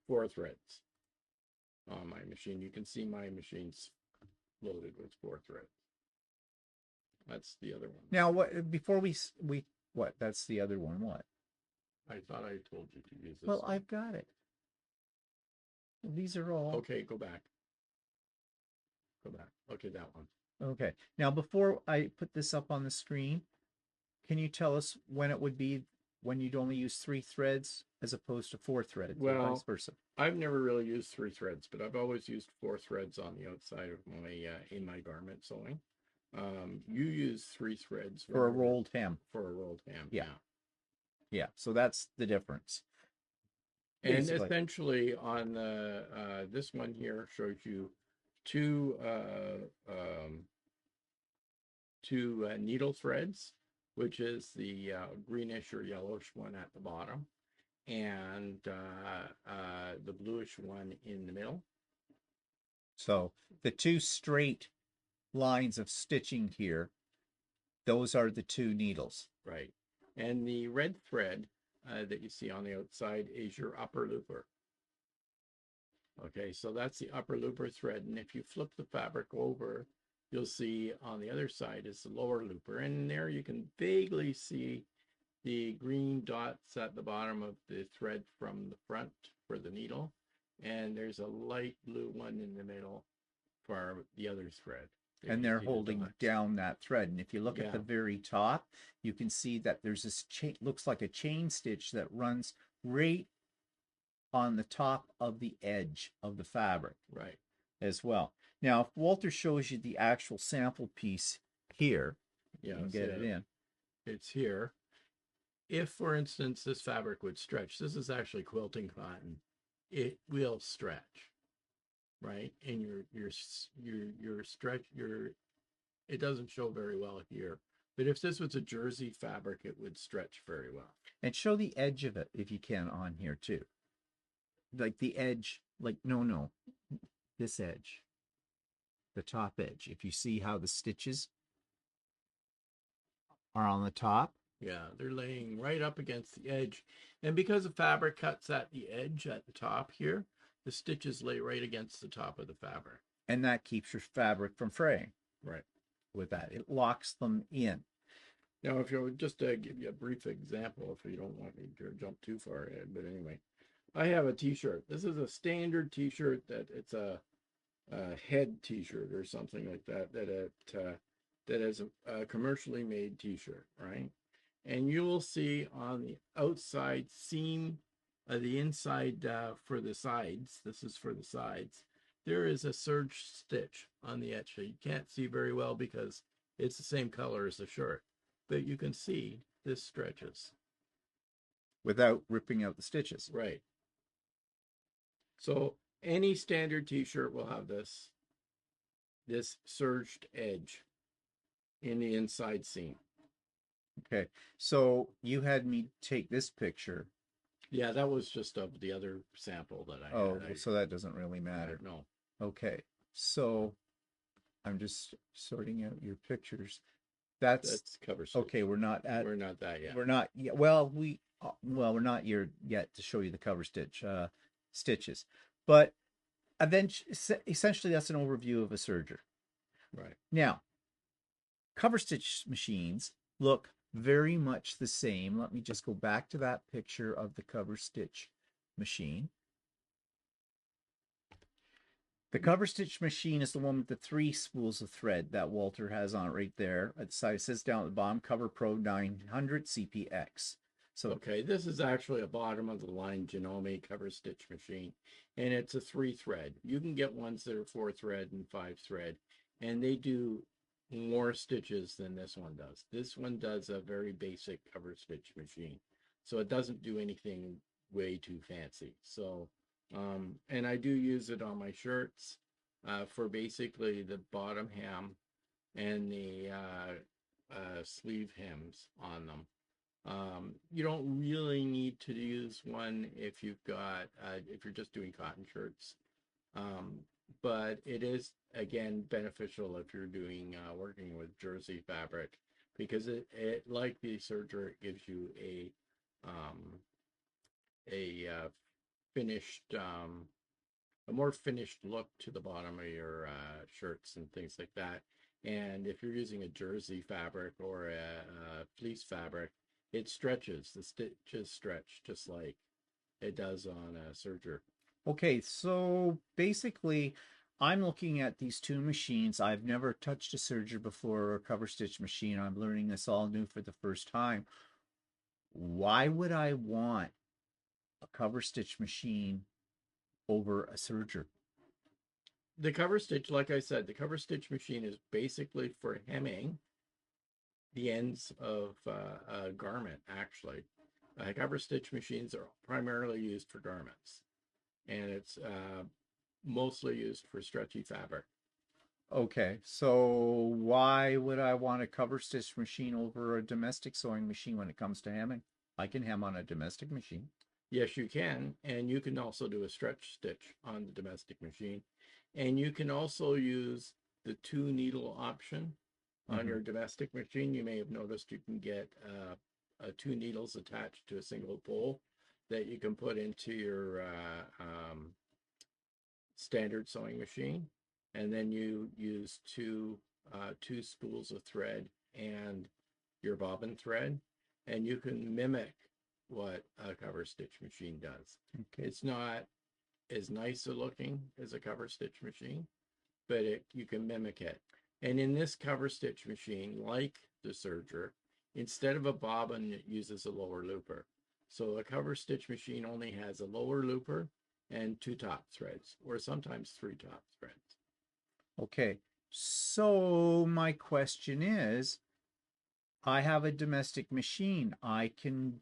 4 threads on my machine. You can see my machine's loaded with 4 threads. That's the other one. Now, what before we what? That's the other one. What? I thought I told you to use this. Well, I've got it. These are all. Okay, go back. Go back. Okay, that one. Okay. Now, before I put this up on the screen, can you tell us when it would be when you'd only use 3 threads as opposed to 4 threads, or vice versa? I've never really used 3 threads, but I've always used 4 threads on the outside of my in my garment sewing. You use 3 threads for a rolled hem. For a rolled hem, yeah. So that's the difference. And basically, essentially, on the this one here shows you 2 needle threads, which is the greenish or yellowish one at the bottom, and the bluish one in the middle. So the 2 straight lines of stitching here, those are the 2 needles. Right. And the red thread that you see on the outside is your upper looper. Okay, so that's the upper looper thread. And if you flip the fabric over, you'll see on the other side is the lower looper. And there you can vaguely see the green dots at the bottom of the thread from the front for the needle. And there's a light blue one in the middle for the other thread. And they're holding down that thread. And if you look at the very top, you can see that there's this chain, looks like a chain stitch that runs right on the top of the edge of the fabric. Right. As well. Now, if Walter shows you the actual sample piece here, you can get it in. It's here. If, for instance, this fabric would stretch, this is actually quilting cotton, it will stretch. Right, and your stretch, it doesn't show very well here, but if this was a jersey fabric, it would stretch very well. And show the edge of it if you can on here too, like the edge, like no, this edge, the top edge. If you see how the stitches are on the top, yeah, they're laying right up against the edge, and because the fabric cuts at the edge at the top here, the stitches lay right against the top of the fabric. And that keeps your fabric from fraying. Right. With that. It locks them in. Now, if you just to give you a brief example, if you don't want me to jump too far ahead, but anyway, I have a t-shirt. This is a standard t-shirt that it's a head t-shirt or something like that, that is a commercially made t-shirt, right? And you will see on the outside seam, the inside for the sides, this is for the sides, there is a serge stitch on the edge. You can't see very well because it's the same color as the shirt, but you can see this stretches. Without ripping out the stitches. Right. So any standard t-shirt will have this serged edge in the inside seam. Okay. So you had me take this picture. Yeah, that was just of the other sample that I Oh, had. so that doesn't really matter. No. Okay. So I'm just sorting out your pictures. That's cover stitch. Okay. We're not that yet. We're not yet. Well, we're not here yet to show you the cover stitch stitches, but essentially that's an overview of a serger. Right. Now, cover stitch machines look very much the same. Let me just go back to that picture of the cover stitch machine. The cover stitch machine is the one with the 3 spools of thread that Walter has on it right there. At the side, it says down at the bottom, Cover Pro 900 CPX. So okay, this is actually a bottom of the line Janome cover stitch machine, and it's a 3-thread. You can get ones that are 4-thread and 5-thread, and they do more stitches than this one does. This one does a very basic cover stitch machine, so it doesn't do anything way too fancy. So and I do use it on my shirts for basically the bottom hem and the sleeve hems on them. You don't really need to use one if you've got if you're just doing cotton shirts, but it is again beneficial if you're doing working with jersey fabric, because it like the serger, it gives you a finished a more finished look to the bottom of your shirts and things like that. And if you're using a jersey fabric or a fleece fabric, it stretches. The stitches stretch just like it does on a serger. okay, so basically I'm looking at these two machines. I've never touched a serger before or a cover stitch machine. I'm learning this all new for the first time. Why would I want a cover stitch machine over a serger? The cover stitch, like I said, the cover stitch machine is basically for hemming the ends of a garment, actually. Cover stitch machines are primarily used for garments, and it's mostly used for stretchy fabric. Okay, so why would I want a cover stitch machine over a domestic sewing machine when it comes to hemming? I can hem on a domestic machine. Yes, you can, and you can also do a stretch stitch on the domestic machine, and you can also use the 2-needle option on your domestic machine. You may have noticed you can get 2 needles attached to a single pole that you can put into your standard sewing machine, and then you use two spools of thread and your bobbin thread, and you can mimic what a cover stitch machine does. Okay. It's not as nice looking as a cover stitch machine, but you can mimic it. And in this cover stitch machine, like the serger, instead of a bobbin, it uses a lower looper. So a cover stitch machine only has a lower looper and 2 top threads, or sometimes 3 top threads. Okay, so my question is, I have a domestic machine. I can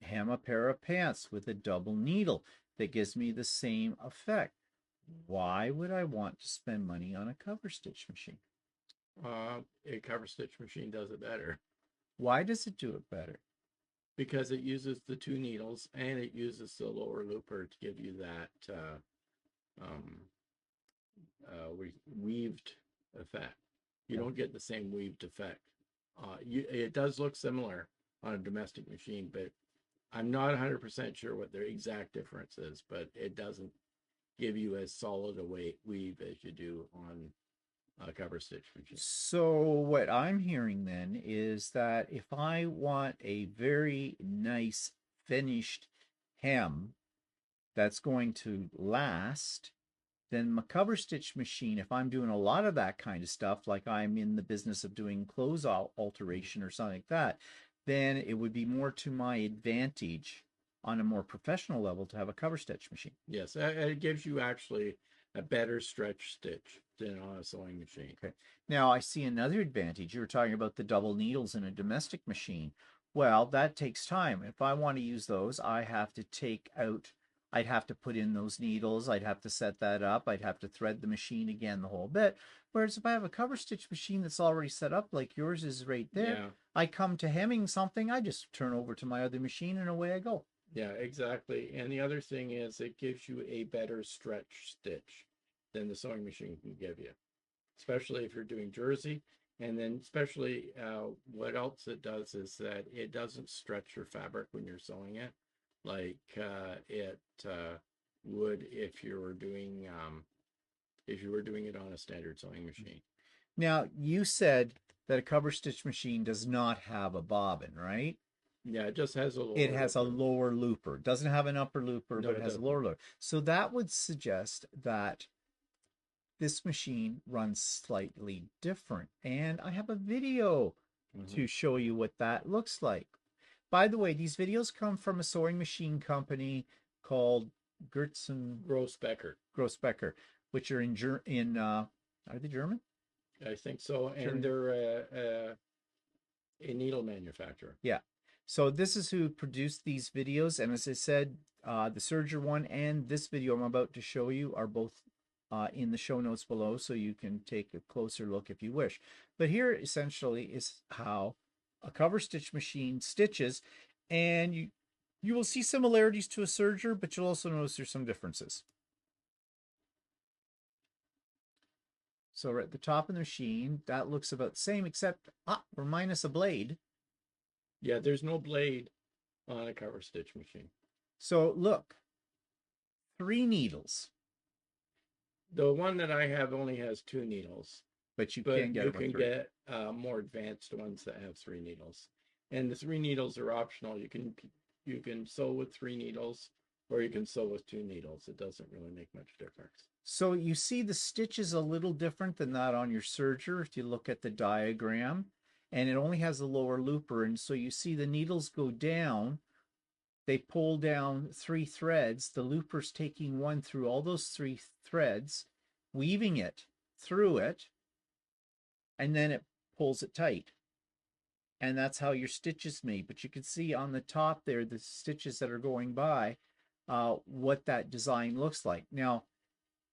hem a pair of pants with a double needle that gives me the same effect. Why would I want to spend money on a cover stitch machine? A cover stitch machine does it better. Why does it do it better? Because it uses the 2 needles and it uses the lower looper to give you that weaved effect. You don't get the same weaved effect. It does look similar on a domestic machine, but I'm not 100% sure what the exact difference is, but it doesn't give you as solid a weave as you do on a cover stitch machine. So what I'm hearing then is that if I want a very nice finished hem that's going to last, then my cover stitch machine, if I'm doing a lot of that kind of stuff, like I'm in the business of doing clothes alteration or something like that, then it would be more to my advantage on a more professional level to have a cover stitch machine. Yes, it gives you actually a better stretch stitch than on a sewing machine. Okay. Now I see another advantage. You were talking about the double needles in a domestic machine. Well, that takes time. If I want to use those, I have to take out, I'd have to put in those needles. I'd have to set that up. I'd have to thread the machine again, the whole bit. Whereas if I have a cover stitch machine that's already set up, like yours is right there, Yeah. I come to hemming something, I just turn over to my other machine and away I go. Yeah, exactly. And the other thing is it gives you a better stretch stitch than the sewing machine can give you, especially if you're doing jersey. And then especially what else it does is that it doesn't stretch your fabric when you're sewing it like it would if you were doing it on a standard sewing machine. Now, you said that a cover stitch machine does not have a bobbin, right? Yeah, it just has a lower It has a looper. lower looper. It doesn't have an upper looper, No, but it it has a doesn't. lower looper. So that would suggest that this machine runs slightly different. And I have a video to show you what that looks like. By the way, these videos come from a sewing machine company called Gertz and Grossbecker. Grossbecker, which are are they German? I think so. And German. they're a needle manufacturer. Yeah. So this is who produced these videos. And as I said, the Serger one and this video I'm about to show you are both in the show notes below, so you can take a closer look if you wish. But here essentially is how a cover stitch machine stitches, and you will see similarities to a serger, but you'll also notice there's some differences. So we're at the top of the machine. That looks about the same, except we're minus a blade. Yeah, there's no blade on a cover stitch machine. So look, 3 needles. The one that I have only has 2 needles, But you but can get you it with can 3. get more advanced ones that have 3 needles. And the 3 needles are optional. You can sew with 3 needles, or you can sew with 2 needles. It doesn't really make much difference. So you see the stitch is a little different than that on your serger if you look at the diagram, and it only has a lower looper, and so you see the needles go down, they pull down 3 threads, the looper's taking one through all those 3 threads, weaving it through it, and then it pulls it tight. And that's how your stitch is made. But you can see on the top there, the stitches that are going by, what that design looks like. Now,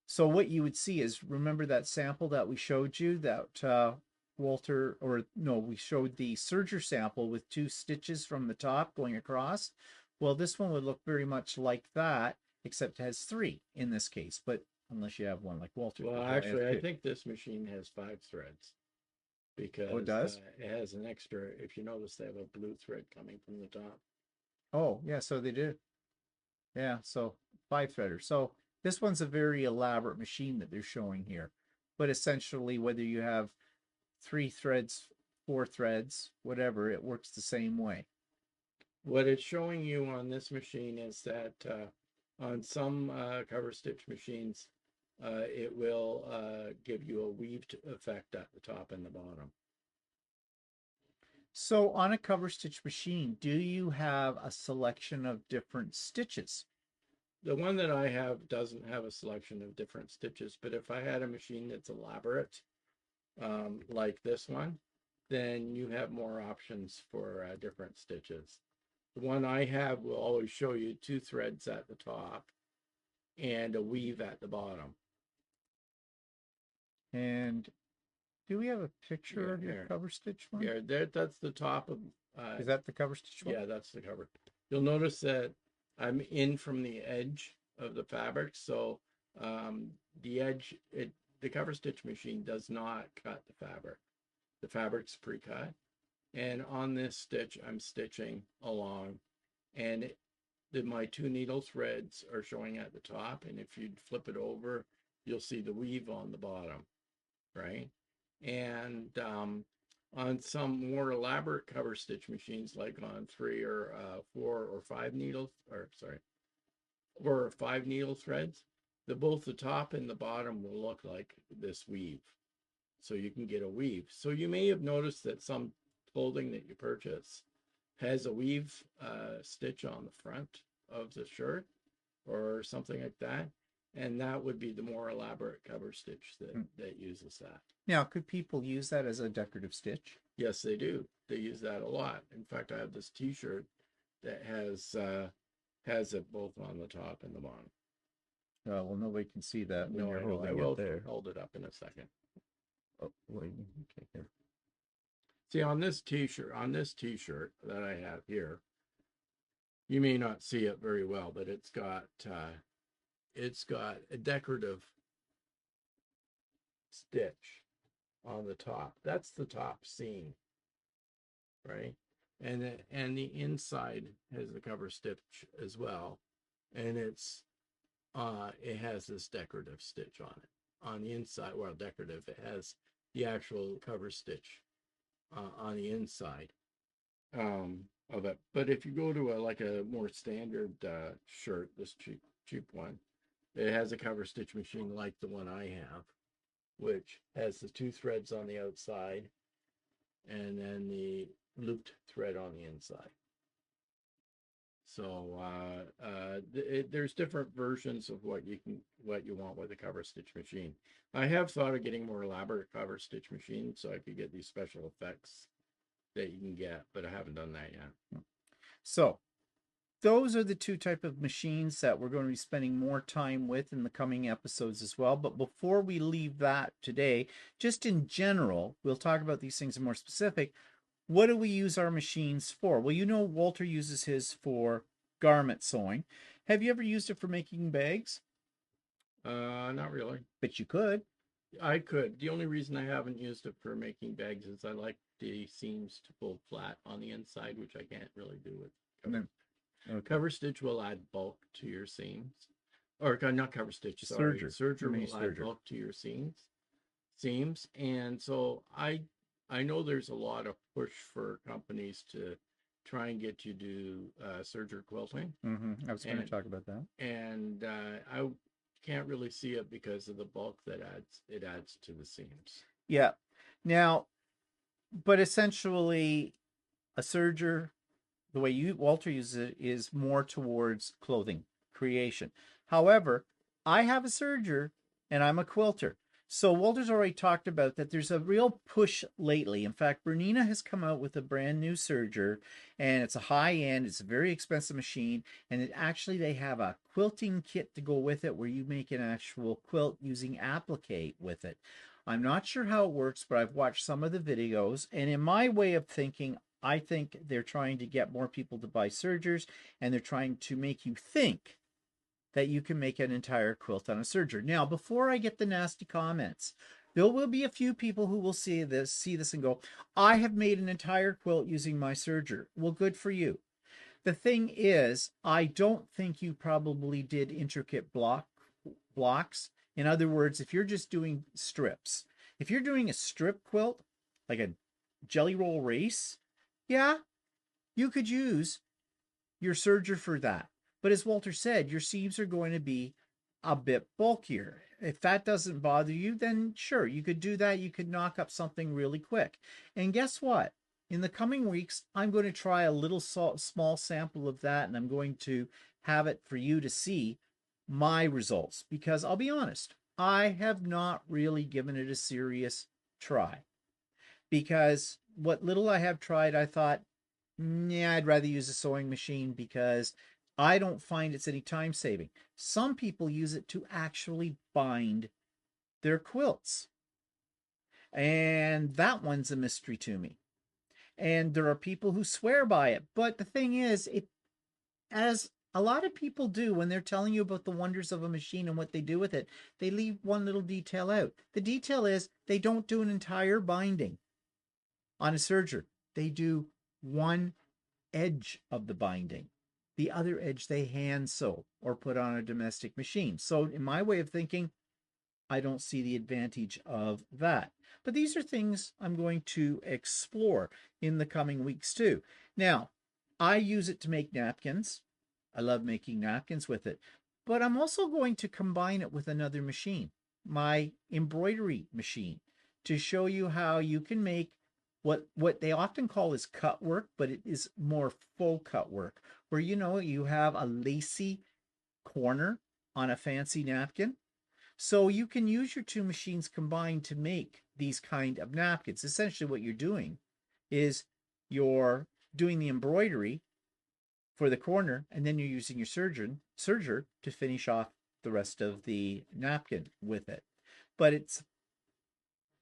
so what you would see is, remember that sample that we showed you, that Walter, or no, we showed the serger sample with 2 stitches from the top going across. Well, this one would look very much like that, except it has 3 in this case, but unless you have one like Walter. Well, actually, I think this machine has 5 threads because it does? it has an extra, if you notice, they have a blue thread coming from the top. Oh, yeah, so they do. Yeah, so 5 threader. So this one's a very elaborate machine that they're showing here. But essentially, whether you have 3 threads, 4 threads, whatever, it works the same way. What it's showing you on this machine is that on some cover stitch machines, it will give you a weaved effect at the top and the bottom. So on a cover stitch machine, do you have a selection of different stitches? The one that I have doesn't have a selection of different stitches, but if I had a machine that's elaborate, like this one, then you have more options for different stitches. The one I have will always show you 2 threads at the top and a weave at the bottom. And do we have a picture Yeah, of your here. cover stitch one? Yeah, that's the top of. Is that the cover stitch one? Yeah, that's the cover. You'll notice that I'm in from the edge of the fabric, so the edge, the cover stitch machine does not cut the fabric. The fabric's pre-cut, and on this stitch, I'm stitching along, and my 2 needle threads are showing at the top, and if you flip it over, you'll see the weave on the bottom, right? And on some more elaborate cover stitch machines, like on 3 or 4 or 5 needles, or sorry, 4 or 5 needle threads, both the top and the bottom will look like this weave. So you can get a weave. So you may have noticed that some clothing that you purchase has a weave stitch on the front of the shirt or something like that. and that would be the more elaborate cover stitch Mm. that uses that. Now, could people use that as a decorative stitch? Yes, they do. They use that a lot. In fact, I have this T-shirt that has it both on the top and the bottom. Well, nobody can see that when No, you're I know. I holding will it there. hold it up in a second. Oh, wait, okay, here. See, on this T-shirt that I have here, you may not see it very well, but it's got a decorative stitch on the top. That's the top seam, right? And the inside has the cover stitch as well, and it has this decorative stitch on it on the inside. Well, decorative. It has the actual cover stitch on the inside of it. But if you go to a more standard shirt, this cheap one, it has a cover stitch machine like the one I have, which has the two threads on the outside and then the looped thread on the inside. So there's different versions of what you want with a cover stitch machine. I have thought of getting more elaborate cover stitch machines so I could get these special effects that you can get, but I haven't done that yet. So those are the two type of machines that we're going to be spending more time with in the coming episodes as well. But before we leave that today, just in general, we'll talk about these things in more specific. What do we use our machines for? Well, you know, Walter uses his for garment sewing. Have you ever used it for making bags? Not really. But you could. I could. The only reason I haven't used it for making bags is I like the seams to pull flat on the inside, which I can't really do with cover. Okay. Cover stitch will add bulk to your seams. Or not cover stitch, sorry. Serger will add bulk to your seams. And so I know there's a lot of push for companies to try and get you to do Serger quilting. I was going to talk about that. And I can't really see it because of the bulk that it adds to the seams. Yeah. Now, but essentially, a serger, the way Walter uses it, is more towards clothing creation. However, I have a serger and I'm a quilter. So Walter's already talked about that there's a real push lately. In fact, Bernina has come out with a brand new serger, and it's a high end, it's a very expensive machine, and they have a quilting kit to go with it where you make an actual quilt using applique with it. I'm not sure how it works, but I've watched some of the videos, and in my way of thinking, I think they're trying to get more people to buy sergers, and they're trying to make you think that you can make an entire quilt on a serger. Now, before I get the nasty comments, there will be a few people who will see this and go, I have made an entire quilt using my serger. Well, good for you. The thing is, I don't think you probably did intricate blocks. In other words, if you're just doing strips, if you're doing a strip quilt, like a jelly roll race, yeah, you could use your serger for that. But as Walter said, your seams are going to be a bit bulkier. If that doesn't bother you, then sure, you could do that. You could knock up something really quick. And guess what? In the coming weeks, I'm going to try a little small sample of that, and I'm going to have it for you to see my results. Because I'll be honest, I have not really given it a serious try. Because what little I have tried, I thought, yeah, I'd rather use a sewing machine because I don't find it's any time saving. Some people use it to actually bind their quilts. And that one's a mystery to me. And there are people who swear by it. But the thing is, as a lot of people do when they're telling you about the wonders of a machine and what they do with it, they leave one little detail out. The detail is they don't do an entire binding on a serger. They do one edge of the binding. The other edge they hand sew or put on a domestic machine. So in my way of thinking, I don't see the advantage of that. But these are things I'm going to explore in the coming weeks too. Now, I use it to make napkins. I love making napkins with it. But I'm also going to combine it with another machine, my embroidery machine, to show you how you can make what they often call is cut work, but it is more full cut work, where you have a lacy corner on a fancy napkin. So you can use your two machines combined to make these kind of napkins. Essentially what you're doing is you're doing the embroidery for the corner, and then you're using your serger to finish off the rest of the napkin with it. But it's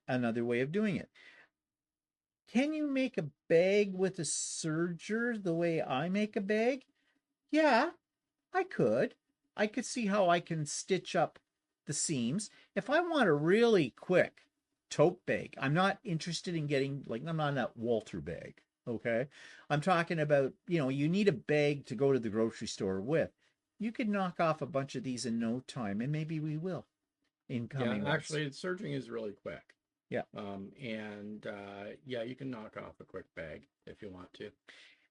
another way of doing it. Can you make a bag with a serger the way I make a bag? Yeah, I could. I could see how I can stitch up the seams. If I want a really quick tote bag, I'm not interested in getting, like, I'm not that Walter bag, okay? I'm talking about, you need a bag to go to the grocery store with. You could knock off a bunch of these in no time, and maybe we will in Yeah, coming months. actually, serging is really quick. Yeah. Yeah, you can knock off a quick bag if you want to.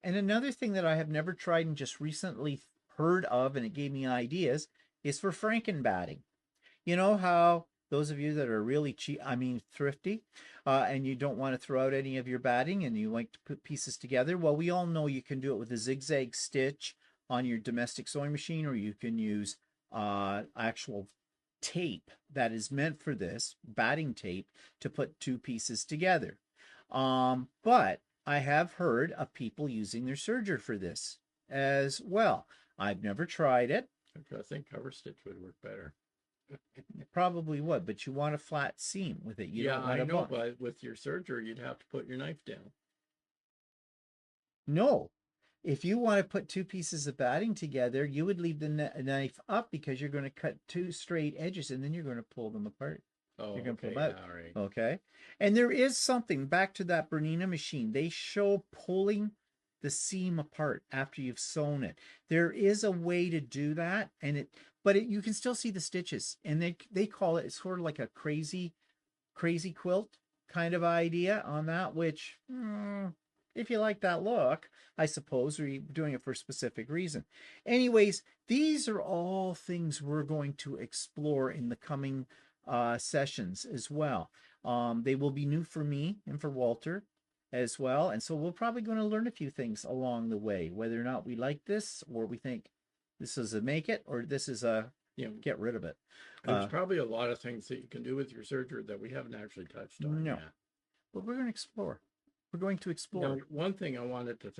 And another thing that I have never tried and just recently heard of, and it gave me ideas, is for Franken batting. You know how those of you that are really cheap, I mean thrifty, and you don't want to throw out any of your batting and you like to put pieces together? Well, we all know you can do it with a zigzag stitch on your domestic sewing machine, or you can use actual tape that is meant for this, batting tape, to put two pieces together. But I have heard of people using their serger for this as well. I've never tried it. I think Coverstitch would work better. It probably would, but you want a flat seam with it. You Yeah, don't want I a know, bump. but with your serger, you'd have to put your knife down. No. If you want to put two pieces of batting together, you would leave the knife up because you're going to cut two straight edges and then you're going to pull them apart. Oh, You're going to pull okay, them out. yeah, all right. Okay. And there is something back to that Bernina machine. They show pulling the seam apart after you've sewn it. There is a way to do that, but you can still see the stitches, and they call it, it's sort of like a crazy quilt kind of idea on that, which if you like that look, I suppose, or you're doing it for a specific reason. Anyways, these are all things we're going to explore in the coming sessions as well. They will be new for me and for Walter as well, and so we're probably going to learn a few things along the way, whether or not we like this or we think this is a make it or this is a get rid of it. There's probably a lot of things that you can do with your serger that we haven't actually touched on No, yet. but we're going to explore. We're going to explore. Now, one thing I wanted to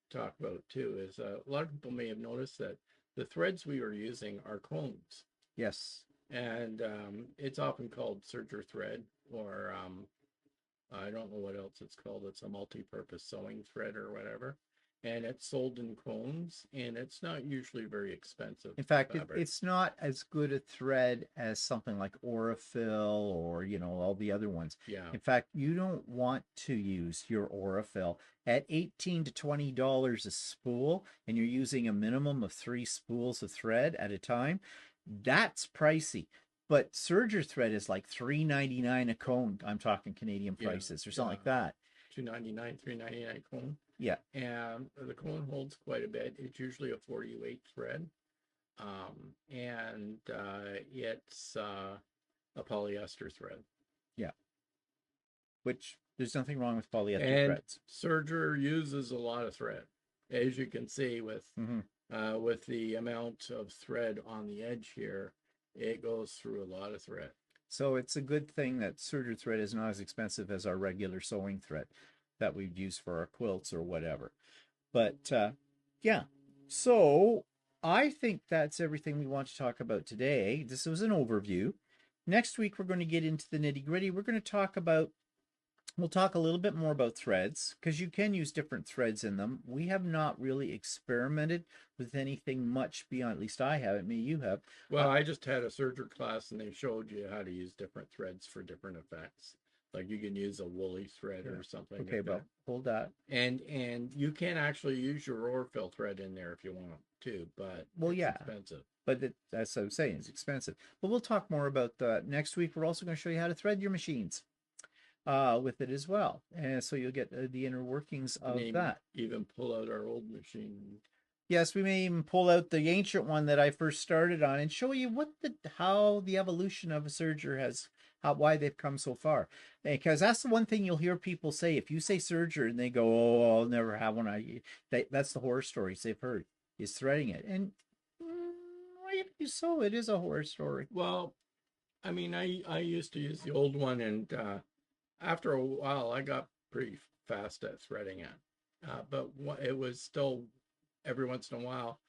talk about too is a lot of people may have noticed that the threads we are using are cones. Yes. And it's often called serger thread, or I don't know what else it's called. It's a multi-purpose sewing thread or whatever. And it's sold in cones, and it's not usually very expensive. In fact, it's not as good a thread as something like Aurifil or, all the other ones. Yeah. In fact, you don't want to use your Aurifil at $18 to $20 a spool, and you're using a minimum of 3 spools of thread at a time. That's pricey. But serger thread is like $3.99 a cone. I'm talking Canadian prices or something like that. $2.99, $3.99 cone. Yeah. And the cone holds quite a bit. It's usually a 40-weight thread. And it's a polyester thread. Yeah. Which there's nothing wrong with polyester threads. Serger uses a lot of thread, as you can see with the amount of thread on the edge here. It goes through a lot of thread. So it's a good thing that serger thread is not as expensive as our regular sewing thread that we'd use for our quilts or whatever. But yeah, so I think that's everything we want to talk about today. This was an overview. Next week, we're going to get into the nitty-gritty. We'll talk a little bit more about threads, because you can use different threads in them. We have not really experimented with anything much beyond, at least I haven't, maybe you have. Well, I just had a serger class and they showed you how to use different threads for different effects. Like you can use a woolly thread or something. Okay, like but hold that. And you can actually use your Aurifil thread in there if you want to, but it's expensive. But that's what I'm saying, it's expensive. But we'll talk more about that next week. We're also going to show you how to thread your machines with it as well, and so you'll get the inner workings of that. Even pull out our old machine. Yes, we may even pull out the ancient one that I first started on and show you how the evolution of a serger why they've come so far. Because that's the one thing you'll hear people say. If you say serger and they go, "Oh, I'll never have one," that's the horror stories they've heard, is threading it. And you so. It is a horror story. Well, I mean, I used to use the old one, and after a while, I got pretty fast at threading it. But it was still every once in a while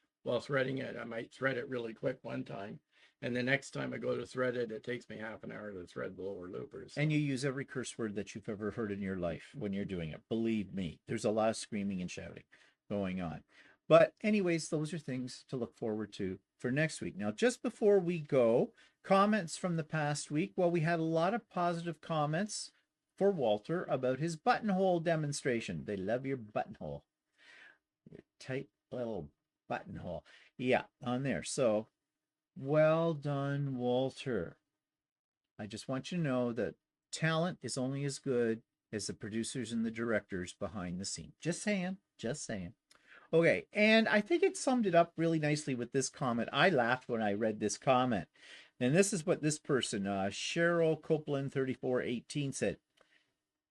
threading it, I might thread it really quick one time, and the next time I go to thread it, it takes me half an hour to thread the lower loopers. So. And you use every curse word that you've ever heard in your life when you're doing it. Believe me, there's a lot of screaming and shouting going on. But anyways, those are things to look forward to for next week. Now, just before we go, comments from the past week. Well, we had a lot of positive comments for Walter about his buttonhole demonstration. They love your buttonhole. Your tight little buttonhole. Yeah, on there. So, well done, Walter. I just want you to know that talent is only as good as the producers and the directors behind the scene. Just saying. Just saying. Okay, and I think it summed it up really nicely with this comment. I laughed when I read this comment. And this is what this person, Cheryl Copeland 3418 said.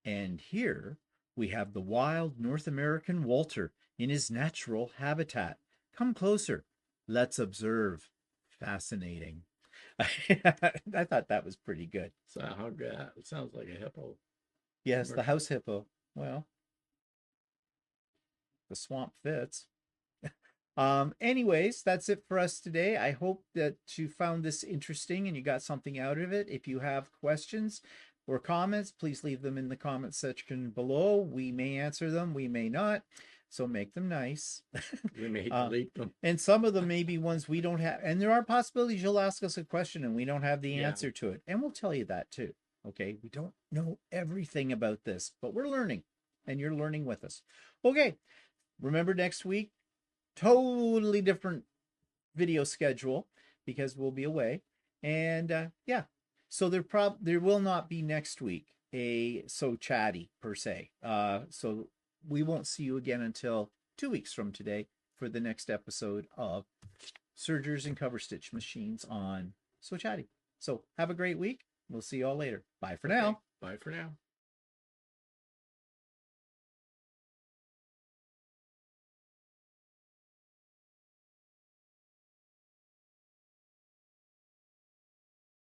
And here we have the wild North American Walter in his natural habitat. Come closer. Let's observe. Fascinating. I thought that was pretty good. So how good? It sounds like a hippo. Yes, the house hippo. Well, the swamp fits. Anyways, that's it for us today. I hope that you found this interesting and you got something out of it. If you have questions or comments, please leave them in the comment section below. We may answer them, we may not. So make them nice. We may delete them. And some of them may be ones we don't have. And there are possibilities you'll ask us a question and we don't have the answer to it. And we'll tell you that too. Okay. We don't know everything about this, but we're learning and you're learning with us. Okay. Remember next week, totally different video schedule because we'll be away. And yeah. So there will not be next week a So Chatty per se. So we won't see you again until 2 weeks from today for the next episode of Sergers and Coverstitch Machines on So Chatty. So have a great week. We'll see you all later. Bye for now. Bye for now.